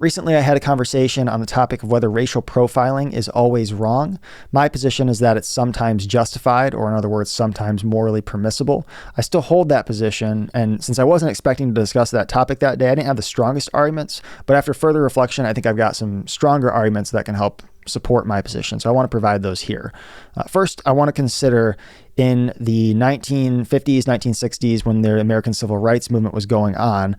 Recently, I had a conversation on the topic of whether racial profiling is always wrong. My position is that it's sometimes justified, or in other words, sometimes morally permissible. I still hold that position, and since I wasn't expecting to discuss that topic that day, I didn't have the strongest arguments, but after further reflection, I think I've got some stronger arguments that can help support my position. So I want to provide those here. First, I want to consider in the 1950s, 1960s, when the American Civil Rights Movement was going on,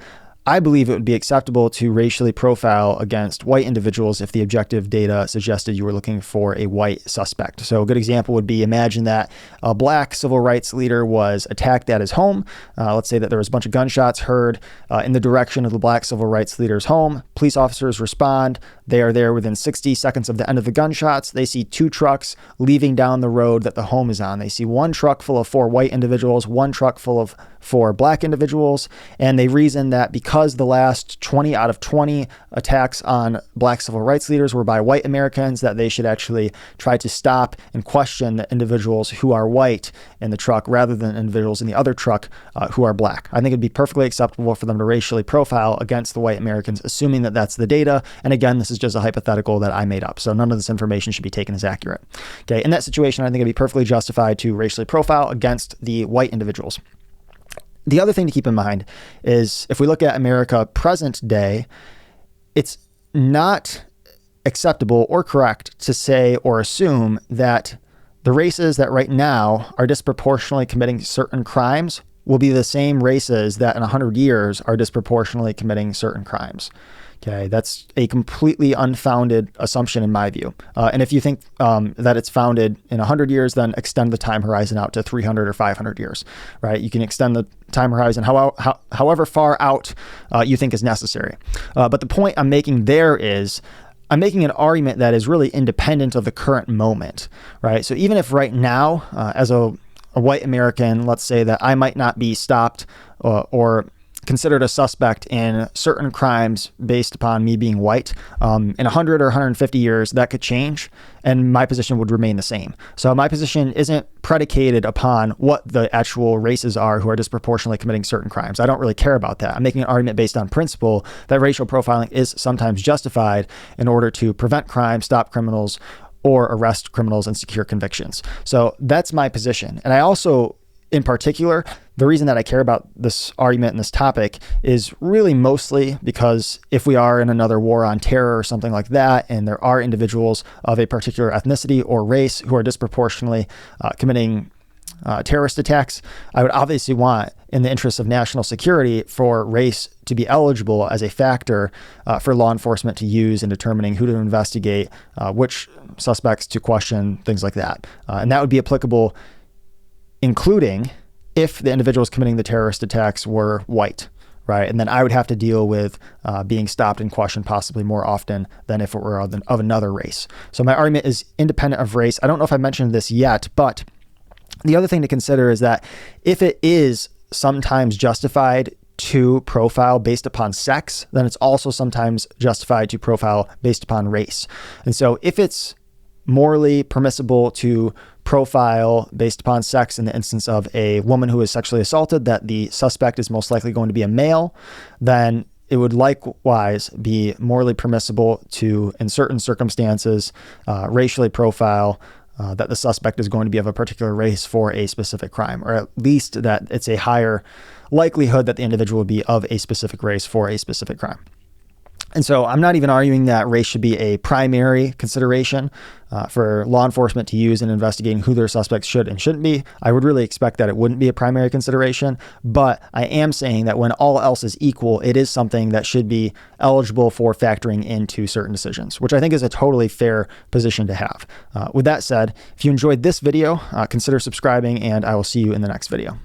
I believe it would be acceptable to racially profile against white individuals if the objective data suggested you were looking for a white suspect. So a good example would be, imagine that a black civil rights leader was attacked at his home. Let's say that there was a bunch of gunshots heard in the direction of the black civil rights leader's home. Police officers respond. They are there within 60 seconds of the end of the gunshots. They see two trucks leaving down the road that the home is on. They see one truck full of 4 white individuals, one truck full of 4 black individuals, and they reason that because the last 20 out of 20 attacks on black civil rights leaders were by white Americans, that they should actually try to stop and question the individuals who are white in the truck rather than individuals in the other truck who are black. I think it'd be perfectly acceptable for them to racially profile against the white Americans, assuming that that's the data. And again, this is just a hypothetical that I made up, so none of this information should be taken as accurate. Okay, in that situation, I think it'd be perfectly justified to racially profile against the white individuals. The other thing to keep in mind is if we look at America present day, it's not acceptable or correct to say or assume that the races that right now are disproportionately committing certain crimes will be the same races that in 100 years are disproportionately committing certain crimes. Okay, that's a completely unfounded assumption in my view. And if you think that it's founded in 100 years, then extend the time horizon out to 300 or 500 years, right? You can extend the time horizon however far out you think is necessary. But the point I'm making there is I'm making an argument that is really independent of the current moment, right? So even if right now, as a white American, let's say that I might not be stopped or considered a suspect in certain crimes based upon me being white. In 100 or 150 years, that could change, and my position would remain the same. So my position isn't predicated upon what the actual races are who are disproportionately committing certain crimes. I don't really care about that. I'm making an argument based on principle that racial profiling is sometimes justified in order to prevent crime, stop criminals, or arrest criminals and secure convictions. So that's my position. And I also, in particular, the reason that I care about this argument and this topic is really mostly because if we are in another war on terror or something like that, and there are individuals of a particular ethnicity or race who are disproportionately committing terrorist attacks, I would obviously want, in the interest of national security, for race to be eligible as a factor for law enforcement to use in determining who to investigate, which suspects to question, things like that. And that would be applicable including if the individuals committing the terrorist attacks were white, right? And then I would have to deal with being stopped and questioned possibly more often than if it were of another race. So my argument is independent of race. I don't know if I mentioned this yet, but the other thing to consider is that if it is sometimes justified to profile based upon sex, then it's also sometimes justified to profile based upon race. And so if it's morally permissible to profile based upon sex in the instance of a woman who is sexually assaulted, that the suspect is most likely going to be a male, then it would likewise be morally permissible to, in certain circumstances, racially profile that the suspect is going to be of a particular race for a specific crime, or at least that it's a higher likelihood that the individual will be of a specific race for a specific crime. And so I'm not even arguing that race should be a primary consideration for law enforcement to use in investigating who their suspects should and shouldn't be. I would really expect that it wouldn't be a primary consideration, but I am saying that when all else is equal, it is something that should be eligible for factoring into certain decisions, which I think is a totally fair position to have. With that said, if you enjoyed this video, consider subscribing, and I will see you in the next video.